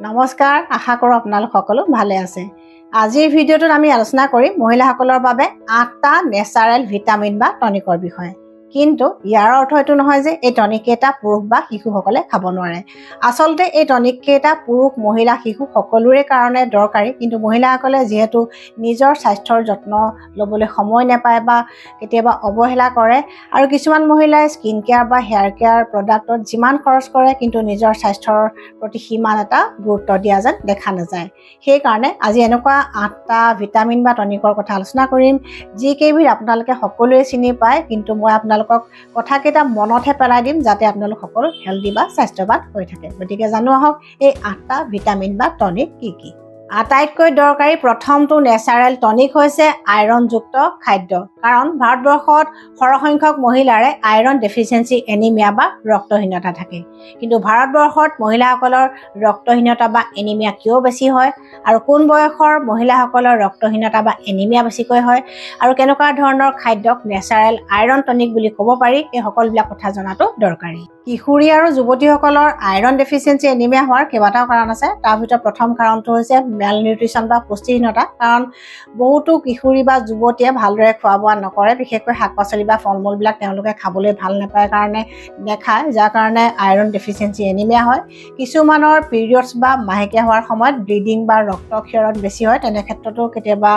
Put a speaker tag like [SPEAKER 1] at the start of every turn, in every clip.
[SPEAKER 1] নমস্কাৰ, আশা কৰোঁ আপোনালোক সকলো ভালে আছে। আজিৰ ভিডিঅ'টোত আমি আলোচনা কৰিম মহিলাসকলৰ বাবে 8টা নেচাৰেল ভিটামিন বা টনিকৰ বিষয়ে। কিন্তু ইয়াৰ অৰ্থ এইটো নহয় যে এই টনিক কেইটা পুৰুষ বা শিশুসকলে খাব নোৱাৰে। আচলতে এই টনিক কেইটা পুৰুষ, মহিলা, শিশু সকলোৰে কাৰণে দৰকাৰী, কিন্তু মহিলাসকলে যিহেতু নিজৰ স্বাস্থ্যৰ যত্ন ল'বলৈ সময় নাপায় বা কেতিয়াবা অৱহেলা কৰে, আৰু কিছুমান মহিলাই স্কিন কেয়াৰ বা হেয়াৰ কেয়াৰ প্ৰডাক্টত যিমান খৰচ কৰে কিন্তু নিজৰ স্বাস্থ্যৰ প্ৰতি সিমান এটা গুৰুত্ব দিয়া যেন দেখা নাযায়। সেইকাৰণে আজি এনেকুৱা 8টা ভিটামিন বা টনিকৰ কথা আলোচনা কৰিম, যিকেইবিধ আপোনালোকে সকলোৱে চিনি পায়, কিন্তু মই আপোনালোকক কথাকেইটা মনতহে পেলাই দিম যাতে আপোনালোক সকলো হেল্ডি বা স্বাস্থ্যৱান হৈ থাকে। গতিকে জানো আহক এই 8টা ভিটামিন বা টনিক কি কি। আটাইতকৈ দৰকাৰী প্ৰথমটো নেচাৰেল টনিক হৈছে আইৰণযুক্ত খাদ্য। কাৰণ ভাৰতবৰ্ষত সৰহসংখ্যক মহিলাৰে আইৰণ ডেফিচিয়েঞ্চি এনিমিয়া বা ৰক্তহীনতা থাকে। কিন্তু ভাৰতবৰ্ষত মহিলাসকলৰ ৰক্তহীনতা বা এনিমিয়া কিয় বেছি হয়, আৰু কোন বয়সৰ মহিলাসকলৰ ৰক্তহীনতা বা এনিমিয়া বেছিকৈ হয়, আৰু কেনেকুৱা ধৰণৰ খাদ্যক নেচাৰেল আইৰণ টনিক বুলি ক'ব পাৰি, এই সকলোবিলাক কথা জনাটো দৰকাৰী। কিশোৰী আৰু যুৱতীসকলৰ আইৰণ ডেফিচিয়েঞ্চি এনিমিয়া হোৱাৰ কেইবাটাও কাৰণ আছে। তাৰ ভিতৰত প্ৰথম কাৰণটো হৈছে মেল নিউট্ৰিশ্যন বা পুষ্টিহীনতা। কাৰণ বহুতো কিশোৰী বা যুৱতীয়ে ভালদৰে খোৱা বোৱা নকৰে, বিশেষকৈ শাক পাচলি বা ফল মূলবিলাক তেওঁলোকে খাবলৈ ভাল নাপায় কাৰণে নেখায়, যাৰ কাৰণে আইৰণ ডেফিচিয়েঞ্চি এনিমিয়া হয়। কিছুমানৰ পিৰিয়ডছ বা মাহেকীয়া হোৱাৰ সময়ত ব্লিডিং বা ৰক্তক্ষৰণ বেছি হয়, তেনে ক্ষেত্ৰতো কেতিয়াবা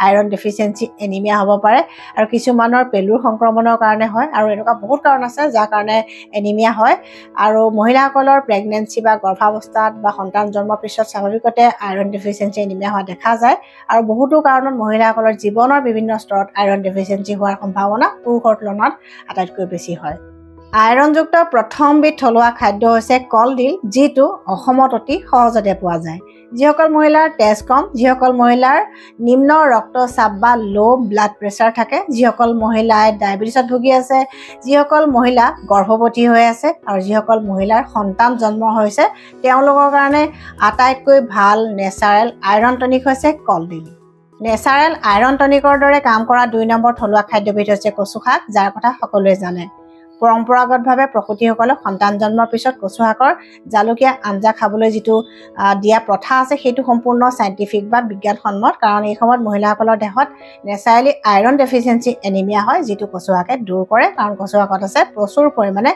[SPEAKER 1] আইৰণ ডেফিচিয়েঞ্চি এনিমিয়া হ'ব পাৰে। আৰু কিছুমানৰ পেলুৰ সংক্ৰমণৰ কাৰণে হয়, আৰু এনেকুৱা বহুত কাৰণ আছে যাৰ কাৰণে এনিমিয়া হয়। আৰু মহিলাসকলৰ প্ৰেগনেঞ্চি বা গৰ্ভাৱস্থাত বা সন্তান জন্মৰ পিছত স্বাভাৱিকতে আইৰণ ডেফিচিয়েঞ্চি এনিমিয়া হোৱা দেখা যায়। আৰু বহুতো কাৰণত মহিলাসকলৰ জীৱনৰ বিভিন্ন স্তৰত আইৰণ ডেফিচিয়েঞ্চি হোৱাৰ সম্ভাৱনা পুৰুষৰ তুলনাত আটাইতকৈ বেছি হয়। আইৰণযুক্ত প্ৰথমবিধ থলুৱা খাদ্য হৈছে কলডিল, যিটো অসমত অতি সহজতে পোৱা যায়। যিসকল মহিলাৰ তেজ কম, যিসকল মহিলাৰ নিম্ন ৰক্তচাপ বা ল' ব্লাড প্ৰেছাৰ থাকে, যিসকল মহিলাই ডায়েবেটিছত ভুগি আছে, যিসকল মহিলা গৰ্ভৱতী হৈ আছে, আৰু যিসকল মহিলাৰ সন্তান জন্ম হৈছে, তেওঁলোকৰ কাৰণে আটাইতকৈ ভাল নেচাৰেল আইৰণ টনিক হৈছে কলডিল। নেচাৰেল আইৰণ টনিকৰ দৰে কাম কৰা 2 নম্বৰ থলুৱা খাদ্যবিধ হৈছে কচু শাক, যাৰ কথা সকলোৱে জানে। পৰম্পৰাগতভাৱে প্ৰসূতিসকলক সন্তান জন্মৰ পিছত কচু শাকৰ জালুকীয়া আঞ্জা খাবলৈ যিটো দিয়া প্ৰথা আছে, সেইটো সম্পূৰ্ণ চাইণ্টিফিক বা বিজ্ঞানসন্মত। কাৰণ এই সময়ত মহিলাসকলৰ দেহত নেচাৰেলি আইৰণ ডেফিচিয়েঞ্চি এনিমিয়া হয়, যিটো কচু শাকে দূৰ কৰে। কাৰণ কচু শাকত আছে প্ৰচুৰ পৰিমাণে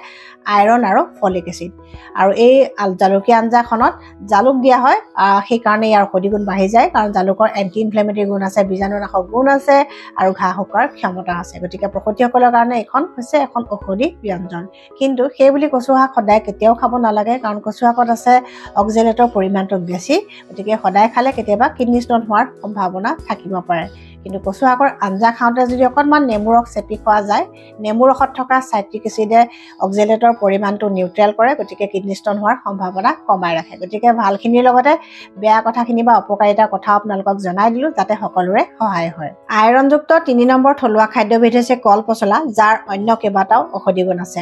[SPEAKER 1] আইৰণ আৰু ফলিক এচিড। আৰু এই জালুকীয়া আঞ্জাখনত জালুক দিয়া হয়, সেইকাৰণে ইয়াৰ ঔষধি গুণ বাঢ়ি যায়। কাৰণ জালুকৰ এণ্টি ইনফ্লেমেটৰী গুণ আছে, বীজাণুনাশক গুণ আছে, আৰু ঘাঁ শুকোৱাৰ ক্ষমতা আছে। গতিকে প্ৰসূতিসকলৰ কাৰণে এইখন হৈছে এখন ঔষধি ব্যঞ্জন। কিন্তু সেইবুলি কচু শাক সদায় কেতিয়াও খাব নালাগে, কাৰণ কচু শাকত আছে অক্সেলেটৰ পৰিমাণটো বেছি। গতিকে সদায় খালে কেতিয়াবা কিডনী ষ্ট'ন হোৱাৰ সম্ভাৱনা থাকিব পাৰে। কিন্তু কচু শাকৰ আঞ্জা খাওঁতে যদি অকণমান নেমু ৰস চেপি খোৱা যায়, নেমু ৰসত থকা চাইট্ৰিক এচিডে অক্সেলেটৰ পৰিমাণটো নিউট্ৰেল কৰে, গতিকে কিডনী ষ্ট'ন হোৱাৰ সম্ভাৱনা কমাই ৰাখে। গতিকে ভালখিনিৰ লগতে বেয়া কথাখিনি বা অপকাৰিতাৰ কথা আপোনালোকক জনাই দিলোঁ, যাতে সকলোৰে সহায় হয়। আইৰণযুক্ত 3 নম্বৰ থলুৱা খাদ্যবিধ হৈছে কল পচলা, যাৰ অন্য কেইবাটাও ঔষধি গুণ আছে।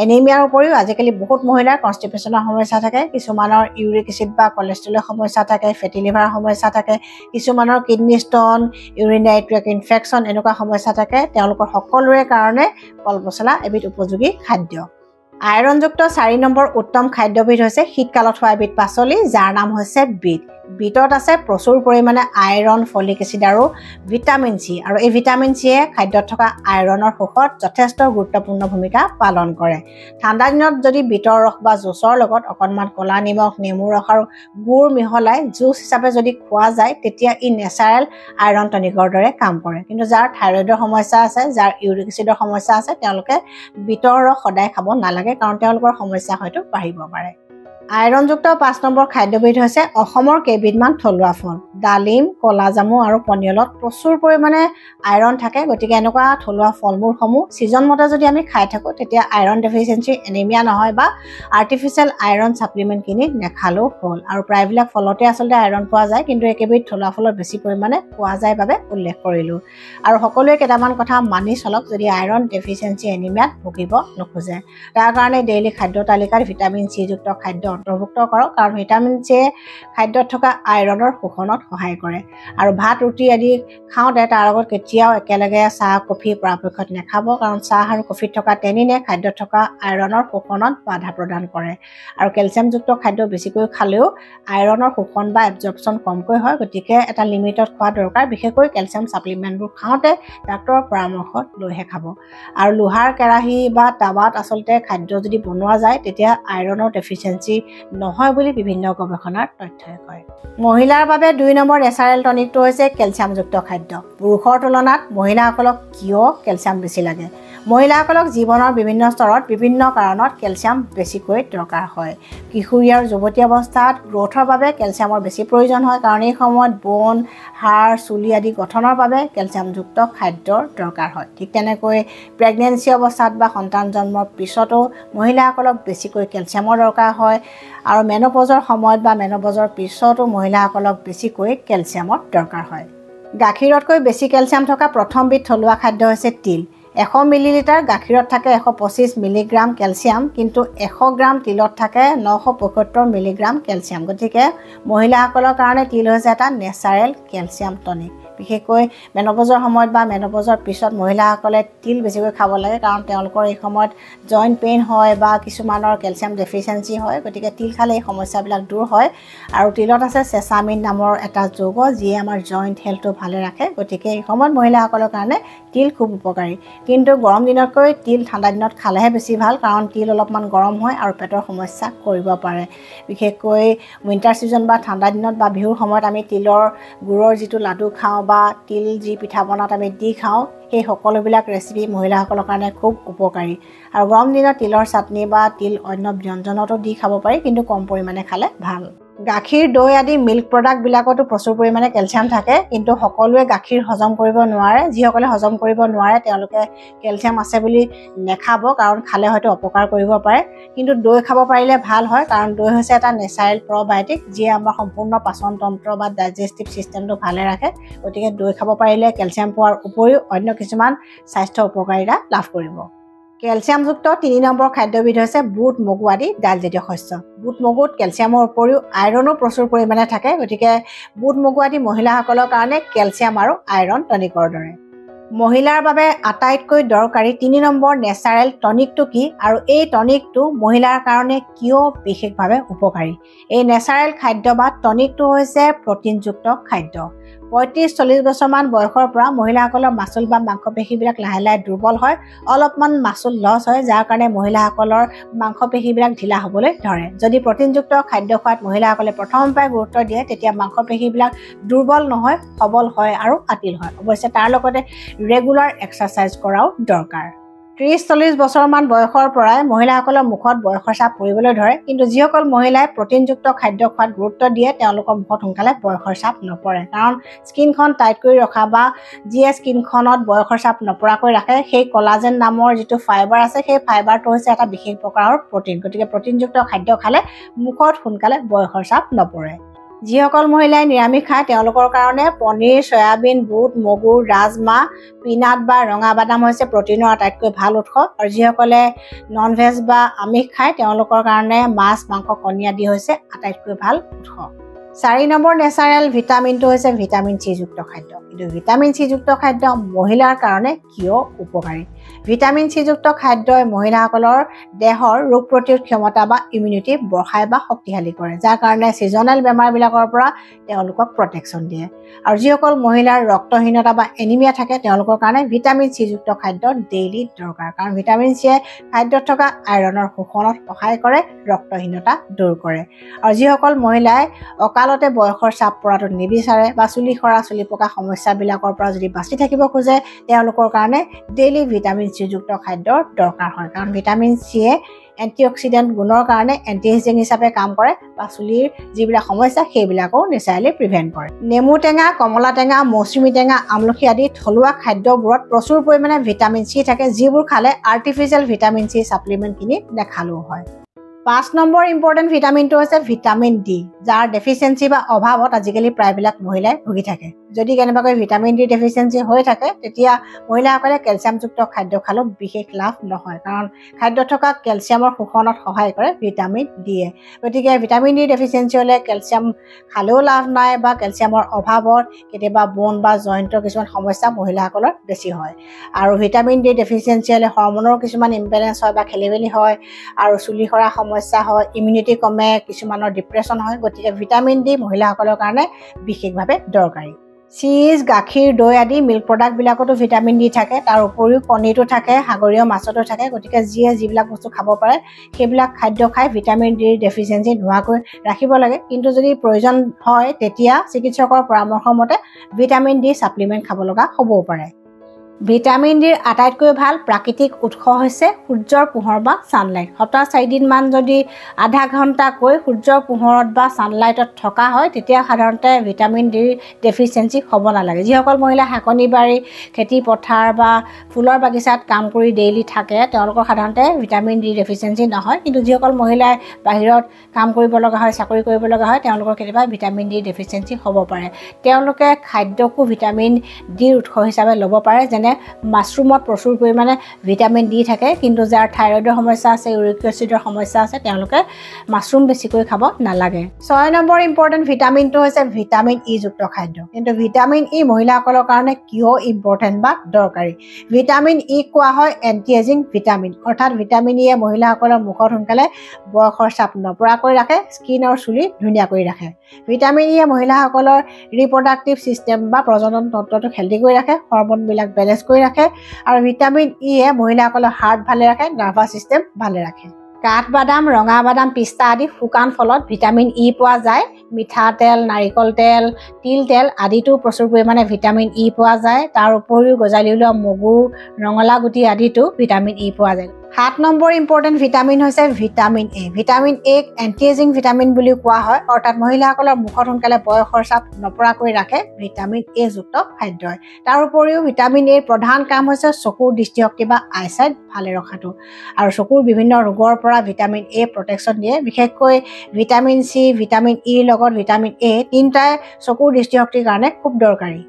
[SPEAKER 1] এনিমিয়াৰ উপৰিও আজিকালি বহুত মহিলাৰ কনষ্টিপেশ্যনৰ সমস্যা থাকে, কিছুমানৰ ইউৰিক এচিড বা কলেষ্ট্ৰলৰ সমস্যা থাকে, ফেটি লিভাৰৰ সমস্যা থাকে, কিছুমানৰ kidney stone, urinary tract infection, এনেকুৱা সমস্যা থাকে। তেওঁলোকৰ সকলোৰে কাৰণে কল পচলা এবিধ উপযোগী খাদ্য। আইৰণযুক্ত 4 নম্বৰ উত্তম খাদ্যবিধ হৈছে শীতকালত হোৱা এবিধ পাচলি, যাৰ নাম হৈছে বিট। বিটত আছে প্ৰচুৰ পৰিমাণে আইৰণ, ফলিক এচিড আৰু ভিটামিন চি। আৰু এই ভিটামিন চিয়ে খাদ্যত থকা আইৰণৰ শোষত যথেষ্ট গুৰুত্বপূৰ্ণ ভূমিকা পালন কৰে। ঠাণ্ডা দিনত যদি বিটৰ ৰস বা জুচৰ লগত অকণমান ক'লা নিমখ, নেমু ৰস আৰু গুড় মিহলাই জুচ হিচাপে যদি খোৱা যায়, তেতিয়া ই নেচাৰেল আইৰণ টনিকৰ দৰে কাম কৰে। কিন্তু যাৰ থাইৰয়ডৰ সমস্যা আছে, যাৰ ইউৰিক এচিডৰ সমস্যা আছে, তেওঁলোকে বিটৰ ৰস সদায় খাব নালাগে, কাৰণ তেওঁলোকৰ সমস্যা হয়তো বাঢ়িব পাৰে। আইৰণযুক্ত 5 নম্বৰ খাদ্যবিধ হৈছে অসমৰ কেইবিধমান থলুৱা ফল। ডালিম, ক'লা জামু আৰু পনিয়লত প্ৰচুৰ পৰিমাণে আইৰণ থাকে। গতিকে এনেকুৱা থলুৱা ফল মূলসমূহ ছিজন মতে যদি আমি খাই থাকোঁ, তেতিয়া আইৰণ ডেফিচিয়েঞ্চি এনিমিয়া নহয়, বা আৰ্টিফিচিয়েল আইৰণ ছাপ্লিমেণ্ট কিনি নেখালেও হ'ল। আৰু প্ৰায়বিলাক ফলতে আচলতে আইৰণ পোৱা যায়, কিন্তু একেবিধ থলুৱা ফলত বেছি পৰিমাণে পোৱা যায় বাবে উল্লেখ কৰিলোঁ। আৰু সকলোৱে কেইটামান কথা মানি চলক যদি আইৰণ ডেফিচিয়েঞ্চি এনিমিয়াত ভুগিব নোখোজে। তাৰ কাৰণে ডেইলি খাদ্য তালিকাত ভিটামিন চি যুক্ত খাদ্য অন্তৰ্ভুক্ত কৰক কাৰণ ভিটামিন চিয়ে খাদ্যত থকা আইৰণৰ শোষণত সহায় কৰে আৰু ভাত ৰুটি আদি খাওঁতে তাৰ লগত কেতিয়াও একেলগে চাহ কফি পৰাপক্ষত নাখাব কাৰণ চাহ আৰু কফিত থকা টেনিনে খাদ্যত থকা আইৰণৰ শোষণত বাধা প্ৰদান কৰে আৰু কেলছিয়ামযুক্ত খাদ্য বেছিকৈ খালেও আইৰণৰ শোষণ বা এবজৰ্পশ্যন কমকৈ হয় গতিকে এটা লিমিটত খোৱা দৰকাৰ বিশেষকৈ কেলছিয়াম সাপ্লিমেণ্টবোৰ খাওঁতে ডাক্তৰৰ পৰামৰ্শ লৈহে খাব আৰু লোহাৰ কেৰাহী বা টাৱাত আচলতে খাদ্য যদি বনোৱা যায় তেতিয়া আইৰণৰ ডেফিচিয়েঞ্চি নহয় বুলি বিভিন্ন গৱেষণাৰ তথ্যই কয় মহিলাৰ বাবে 2 নম্বৰ নেচাৰেল টনিকটো হৈছে কেলছিয়ামযুক্ত খাদ্য পুৰুষৰ তুলনাত মহিলাসকলক কিয় কেলছিয়াম বেছি লাগে মহিলাসকলক জীৱনৰ বিভিন্ন স্তৰত বিভিন্ন কাৰণত কেলছিয়াম বেছিকৈ দৰকাৰ হয় কিশোৰী আৰু যুৱতী অৱস্থাত গ্ৰোথৰ বাবে কেলছিয়ামৰ বেছি প্ৰয়োজন হয় কাৰণ এই সময়ত বন হাড় চুলি আদি গঠনৰ বাবে কেলছিয়ামযুক্ত খাদ্যৰ দৰকাৰ হয় ঠিক তেনেকৈ প্ৰেগনেন্সি অৱস্থাত বা সন্তান জন্মৰ পিছতো মহিলাসকলক বেছিকৈ কেলছিয়ামৰ দৰকাৰ হয় আৰু মেনোপজৰ সময়ত বা মেনোপজৰ পিছতো মহিলাসকলক বেছিকৈ কেলছিয়ামৰ দৰকাৰ হয় গাখীৰতকৈ বেছি কেলছিয়াম থকা প্ৰথমবিধ থলুৱা খাদ্য হৈছে তিল 100 মিলিলিটাৰ গাখীৰত থাকে 125 মিলিগ্ৰাম কেলছিয়াম কিন্তু 100 গ্ৰাম তিলত থাকে 975 মিলিগ্ৰাম কেলছিয়াম গতিকে মহিলাসকলৰ কাৰণে তিল হৈছে এটা নেচাৰেল কেলছিয়াম টনিক বিশেষকৈ মেনোপজৰ সময়ত বা মেনোপজৰ পিছত মহিলাসকলে তিল বেছিকৈ খাব লাগে কাৰণ তেওঁলোকৰ এই সময়ত জইণ্ট পেইন হয় বা কিছুমানৰ কেলছিয়াম ডেফিচিয়েঞ্চি হয় গতিকে তিল খালে এই সমস্যাবিলাক দূৰ হয় আৰু তিলত আছে চেছামিন নামৰ এটা যৌগ যিয়ে আমাৰ জইণ্ট হেল্থটো ভালে ৰাখে গতিকে এই সময়ত মহিলাসকলৰ কাৰণে তিল খুব উপকাৰী কিন্তু গৰম দিনতকৈ তিল ঠাণ্ডা দিনত খালেহে বেছি ভাল কাৰণ তিল অলপমান গৰম হয় আৰু পেটৰ সমস্যা কৰিব পাৰে বিশেষকৈ উইণ্টাৰ ছিজন বা ঠাণ্ডা দিনত বা বিহুৰ সময়ত আমি তিলৰ গুড়ৰ যিটো লাডু খাওঁ বা তিল যি পিঠা বনাত আমি দি খাওঁ সেই সকলোবিলাক ৰেচিপি মহিলাসকলৰ কাৰণে খুব উপকাৰী আৰু গৰম দিনত তিলৰ চাটনি বা তিল অন্য ব্যঞ্জনতো দি খাব পাৰি কিন্তু কম পৰিমাণে খালে ভাল গাখীৰ দৈ আদি মিল্ক প্ৰডাক্টবিলাকতো প্ৰচুৰ পৰিমাণে কেলছিয়াম থাকে কিন্তু সকলোৱে গাখীৰ হজম কৰিব নোৱাৰে যিসকলে হজম কৰিব নোৱাৰে তেওঁলোকে কেলছিয়াম আছে বুলি নেখাব কাৰণ খালে হয়তো অপকাৰ কৰিব পাৰে কিন্তু দৈ খাব পাৰিলে ভাল হয় কাৰণ দৈ হৈছে এটা নেচাৰেল প্ৰবায়টিক যিয়ে আমাৰ সম্পূৰ্ণ পাচন তন্ত্ৰ বা ডাইজেষ্টিভ সিস্টেমটো ভালে ৰাখে গতিকে দৈ খাব পাৰিলে কেলছিয়াম পোৱাৰ উপৰিও অন্য কিছুমান স্বাস্থ্য উপকাৰিতা লাভ কৰিব কেলছিয়ামযুক্ত 3 নম্বৰ খাদ্যবিধ হৈছে বুট মগু আদি ডালজাতীয় শস্য বুট মগুত কেলছিয়ামৰ উপৰিও আইৰণো প্ৰচুৰ পৰিমাণে থাকে গতিকে বুট মগু আদি মহিলাসকলৰ কাৰণে কেলছিয়াম আৰু আইৰণ টনিকৰ দৰে মহিলাৰ বাবে আটাইতকৈ দৰকাৰী 3 নম্বৰ নেচাৰেল টনিকটো কি আৰু এই টনিকটো মহিলাৰ কাৰণে কিয় বিশেষভাৱে উপকাৰী এই নেচাৰেল খাদ্য বা টনিকটো হৈছে প্ৰটিনযুক্ত খাদ্য 35-40 বছৰমান বয়সৰ পৰা মহিলাসকলৰ মাসুল বা মাংসপেশীবিলাক লাহে লাহে দুৰ্বল হয় অলপমান মাসুল লছ হয় যাৰ কাৰণে মহিলাসকলৰ মাংসপেশীবিলাক ঢিলা হ'বলৈ ধৰে যদি প্ৰটিনযুক্ত খাদ্য খোৱাত মহিলাসকলে প্ৰথম পৰাই গুৰুত্ব দিয়ে তেতিয়া মাংসপেশীবিলাক দুৰ্বল নহয় সবল হয় আৰু আতিল হয় অৱশ্যে তাৰ লগতে ৰেগুলাৰ এক্সাৰসাইজ কৰাও দৰকাৰ 30-40 বছৰমান বয়সৰ পৰাই মহিলাসকলৰ মুখত বয়সৰ ছাপ পৰিবলৈ ধৰে কিন্তু যিসকল মহিলাই প্ৰটিনযুক্ত খাদ্য খোৱাত গুৰুত্ব দিয়ে তেওঁলোকৰ মুখত সোনকালে বয়সৰ ছাপ নপৰে কাৰণ স্কিনখন টাইট কৰি ৰখা বা যিয়ে স্কিনখনত বয়সৰ ছাপ নপৰাকৈ ৰাখে সেই কলাজেন নামৰ যিটো ফাইবাৰ আছে সেই ফাইবাৰটো হৈছে এটা বিশেষ প্ৰকাৰৰ প্ৰটিন গতিকে প্ৰটিনযুক্ত খাদ্য খালে মুখত সোনকালে বয়সৰ ছাপ নপৰে যিসকল মহিলাই নিৰামিষ খায় তেওঁলোকৰ কাৰণে পনীৰ সয়াবিন বুট মগু ৰাজমাহ পিনাট বা ৰঙা বাদাম হৈছে প্ৰটিনৰ আটাইতকৈ ভাল উৎস আৰু যিসকলে নন ভেজ বা আমিষ খায় তেওঁলোকৰ কাৰণে মাছ মাংস কণী আদি হৈছে আটাইতকৈ ভাল উৎস 4 নম্বৰ নেচাৰেল ভিটামিনটো হৈছে ভিটামিন চি যুক্ত খাদ্য কিন্তু ভিটামিন চি যুক্ত খাদ্য মহিলাৰ কাৰণে কিয় উপকাৰী ভিটামিন চি যুক্ত খাদ্যই মহিলাসকলৰ দেহৰ ৰোগ প্ৰতিৰোধ ক্ষমতা বা ইমিউনিটি বঢ়ায় বা শক্তিশালী কৰে যাৰ কাৰণে সিজনেল বেমাৰবিলাকৰ পৰা তেওঁলোকক প্ৰটেকশ্যন দিয়ে আৰু যিসকল মহিলাৰ ৰক্তহীনতা বা এনিমিয়া থাকে তেওঁলোকৰ কাৰণে ভিটামিন চি যুক্ত খাদ্য ডেইলি দৰকাৰ কাৰণ ভিটামিন চিয়ে খাদ্যত থকা আইৰণৰ শোষণত সহায় কৰে ৰক্তহীনতা দূৰ কৰে আৰু যিসকল মহিলাই অকালতে বয়সৰ চাপ পৰাটো নিবিচাৰে বা চুলি সৰা চুলি পকা সমস্যাবিলাকৰ পৰা যদি বাচি থাকিব খোজে তেওঁলোকৰ কাৰণে ডেইলি ভিটামিন চি যুক্ত খাদ্যৰ দৰকাৰ হয় কাৰণ ভিটামিন চিয়ে এন্টিঅক্সিডেন্ট গুণৰ কাৰণে এন্টিএজিং হিচাপে কাম কৰে বা চুলিৰ যিবিলাক সমস্যা সেইবিলাকো নেচাৰেলি প্ৰিভেন্ট কৰে নেমু টেঙা কমলা টেঙা মৌচুমী টেঙা আমলখি আদি থলুৱা খাদ্যবোৰত প্ৰচুৰ পৰিমাণে ভিটামিন চি থাকে যিবোৰ খালে আৰ্টিফিচিয়েল ভিটামিন চি সাপ্লিমেন্ট কিনি নেখালেও হয় 5 নম্বৰ ইম্পৰ্টেণ্ট ভিটামিনটো হৈছে ভিটামিন ডি, যাৰ ডেফিচিয়েঞ্চি বা অভাৱত আজিকালি প্ৰায়বিলাক মহিলাই ভুগি থাকে। যদি কেনেবাকৈ ভিটামিন ডি ডেফিচিয়েঞ্চি হৈ থাকে তেতিয়া মহিলাসকলে কেলছিয়ামযুক্ত খাদ্য খালেও বিশেষ লাভ নহয়, কাৰণ খাদ্যত থকা কেলছিয়ামৰ শোষণত সহায় কৰে ভিটামিন ডিয়ে। গতিকে ভিটামিন ডি ডেফিচিয়েঞ্চি হ'লে কেলছিয়াম খালেও লাভ নাই বা কেলছিয়ামৰ অভাৱত কেতিয়াবা বোন বা জইণ্টৰ কিছুমান সমস্যা মহিলাসকলৰ বেছি হয়। আৰু ভিটামিন ডি ডেফিচিয়েঞ্চি হ'লে হৰমনৰ কিছুমান ইম্বেলেঞ্চ হয় বা খেলিমেলি হয়, আৰু চুলি সৰা সমস্যা হয়, ইমিউনিটি কমে, কিছুমানৰ ডিপ্ৰেশ্যন হয়। গতিকে ভিটামিন ডি মহিলাসকলৰ কাৰণে বিশেষভাৱে দৰকাৰী। চীজ, গাখীৰ, দৈ আদি মিল্ক প্ৰডাক্টবিলাকতো ভিটামিন ডি থাকে। তাৰ উপৰিও কণীটো থাকে, সাগৰীয় মাছতো থাকে। গতিকে যিবিলাক বস্তু খাব পাৰে সেইবিলাক খাদ্য খাই ভিটামিন ডিৰ ডেফিচিয়েঞ্চি নোহোৱাকৈ ৰাখিব লাগে। কিন্তু যদি প্ৰয়োজন হয় তেতিয়া চিকিৎসকৰ পৰামৰ্শ মতে ভিটামিন ডি ছাপ্লিমেণ্ট খাব লগা হ'বও পাৰে। ভিটামিন ডিৰ আটাইতকৈ ভাল প্ৰাকৃতিক উৎস হৈছে সূৰ্যৰ পোহৰ বা ছানলাইট। সপ্তাহ 4 দিনমান যদি আধা ঘণ্টাকৈ সূৰ্যৰ পোহৰত বা ছানলাইটত থকা হয় তেতিয়া সাধাৰণতে ভিটামিন ডিৰ ডেফিচিয়েঞ্চি হ'ব নালাগে। যিসকল মহিলা শাকনি বাৰী, খেতি পথাৰ বা ফুলৰ বাগিচাত কাম কৰি ডেইলি থাকে তেওঁলোকৰ সাধাৰণতে ভিটামিন ডিৰ ডেফিচিয়েঞ্চি নহয়। কিন্তু যিসকল মহিলাই বাহিৰত কাম কৰিব লগা হয়, চাকৰি কৰিব লগা হয়, তেওঁলোকৰ কেতিয়াবা ভিটামিন ডিৰ ডেফিচিয়েঞ্চি হ'ব পাৰে। তেওঁলোকে খাদ্যকো ভিটামিন ডিৰ উৎস হিচাপে ল'ব পাৰে। যেনে মাছৰুমত প্ৰচুৰ পৰিমাণে ভিটামিন ডি থাকে, কিন্তু যাৰ থাইৰয়ডৰ সমস্যা আছে, ইউৰিক এচিডৰ সমস্যা আছে, তেওঁলোকে মাছৰুম বেছিকৈ খাব নালাগে। 6 নম্বৰ ইম্পৰ্টেণ্ট ভিটামিনটো হৈছে ভিটামিন ই যুক্ত খাদ্য। কিন্তু ভিটামিন ই মহিলাসকলৰ কাৰণে কিয় ইম্পৰ্টেণ্ট বা দৰকাৰী? ভিটামিন ই কোৱা হয় এণ্টি এজিং ভিটামিন, অৰ্থাৎ ভিটামিন ইয়ে মহিলাসকলৰ মুখত সোনকালে বয়সৰ চাপ নপৰাকৈ ৰাখে, স্কিন আৰু চুলি ধুনীয়া কৰি ৰাখে। ভিটামিন ইয়ে মহিলাসকলৰ ৰিপ্ৰডাক্টিভ ছিষ্টেম বা প্ৰজনন তন্ত্ৰটোক হেল্ডি কৰি ৰাখে, হৰমনবিলাক বেলেঞ্চ কৰি ৰাখে, আৰু ভিটামিন ইয়ে মহিলাসকলৰ হাৰ্ট ভালে ৰাখে, নাৰ্ভাছ ছিষ্টেম ভালে ৰাখে। কাঠবাদাম, ৰঙা বাদাম, পিস্তা আদি শুকান ফলত ভিটামিন ই পোৱা যায়। মিঠাতেল, নাৰিকল তেল, তিল তেল আদিতো প্ৰচুৰ পৰিমাণে ভিটামিন ই পোৱা যায়। তাৰ উপৰিও গজালি ওলোৱা মগু, ৰঙালাও গুটি আদিতো ভিটামিন ই পোৱা যায়। 7 নম্বৰ ইম্পৰ্টেণ্ট ভিটামিন হৈছে ভিটামিন এ। ভিটামিন এক এণ্টি এজিং ভিটামিন বুলি কোৱা হয়, অৰ্থাৎ মহিলাসকলৰ মুখত সোনকালে বয়সৰ চাপ নপৰাকৈ ৰাখে ভিটামিন এ যুক্ত খাদ্যই। তাৰ উপৰিও ভিটামিন এৰ প্ৰধান কাম হৈছে চকুৰ দৃষ্টিশক্তি বা আইচাইট ভালে ৰখাটো, আৰু চকুৰ বিভিন্ন ৰোগৰ পৰা ভিটামিন এ প্ৰটেকশ্যন দিয়ে। বিশেষকৈ ভিটামিন চি, ভিটামিন ইৰ লগত ভিটামিন এ তিনিটাই চকুৰ দৃষ্টিশক্তিৰ কাৰণে খুব দৰকাৰী।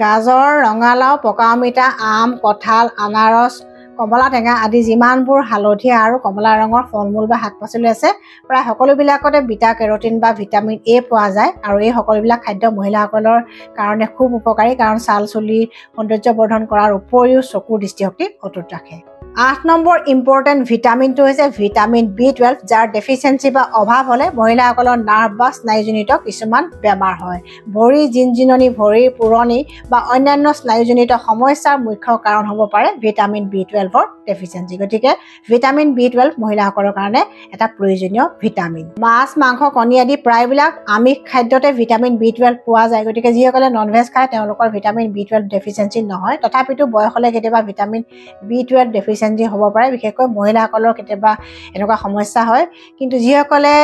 [SPEAKER 1] গাজৰ, ৰঙালাও, পকা অমিতা, আম, কঁঠাল, আনাৰস, কমলা টেঙা আদি যিমানবোৰ হালধীয়া আৰু কমলা ৰঙৰ ফল মূল বা শাক পাচলি আছে প্ৰায় সকলোবিলাকতে বিটা কেৰটিন বা ভিটামিন এ পোৱা যায়। আৰু এই সকলোবিলাক খাদ্য মহিলাসকলৰ কাৰণে খুব উপকাৰী, কাৰণ ছাল চুলি সৌন্দৰ্য বৰ্ধন কৰাৰ উপৰিও চকুৰ দৃষ্টিশক্তি অটুট ৰাখে। 8 নম্বৰ ইম্পৰ্টেণ্ট ভিটামিনটো হৈছে ভিটামিন B12, যাৰ ডেফিচিয়েঞ্চি বা অভাৱ হ'লে মহিলাসকলৰ নাৰ্ভ বা স্নায়ুজনিত কিছুমান বেমাৰ হয়। ভৰি জিনজিননি, ভৰিৰ পুৰণি বা অন্যান্য স্নায়ুজনিত সমস্যাৰ মুখ্য কাৰণ হ'ব পাৰে ভিটামিন B12ৰ ডেফিচিয়েঞ্চি। গতিকে ভিটামিন B12 মহিলাসকলৰ কাৰণে এটা প্ৰয়োজনীয় ভিটামিন। মাছ, মাংস, কণী আদি প্ৰায়বিলাক আমিষ খাদ্যতে ভিটামিন B12 পোৱা যায়। গতিকে যিসকলে ননভেজ খায় তেওঁলোকৰ ভিটামিন B12 ডেফিচিয়েঞ্চি নহয়। তথাপিতো বয়স হ'লে কেতিয়াবা ভিটামিন B12 ডেফিচিয়েঞ্চি হ'ব পাৰে, বিশেষকৈ মহিলাসকলৰ কেতিয়াবা এনেকুৱা সমস্যা হয়। কিন্তু যিসকলে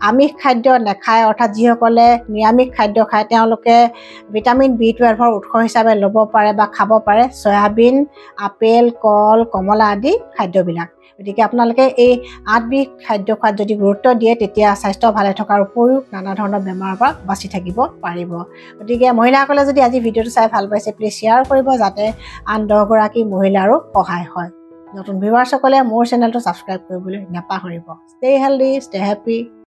[SPEAKER 1] আমিষ খাদ্য নাখায়, অৰ্থাৎ যিসকলে নিৰামিষ খাদ্য খায়, তেওঁলোকে ভিটামিন B12ৰ উৎস হিচাপে ল'ব পাৰে বা খাব পাৰে চয়াবিন, আপেল, কল, কমলা আদি খাদ্যবিলাক। গতিকে আপোনালোকে এই 8 বিধ খাদ্য খোৱাত যদি গুৰুত্ব দিয়ে তেতিয়া স্বাস্থ্য ভালে থকাৰ উপৰিও নানা ধৰণৰ বেমাৰৰ পৰা বাচি থাকিব পাৰিব। গতিকে মহিলাসকলে যদি আজি ভিডিঅ'টো চাই ভাল পাইছে প্লিজ শ্বেয়াৰ কৰিব, যাতে আন 10 গৰাকী মহিলাৰো সহায় হয়। নতুন ভিউৱাৰ্ছসকলে মোৰ চেনেলটো ছাবস্ক্ৰাইব কৰিবলৈ নাপাহৰিব। Stay healthy, stay happy.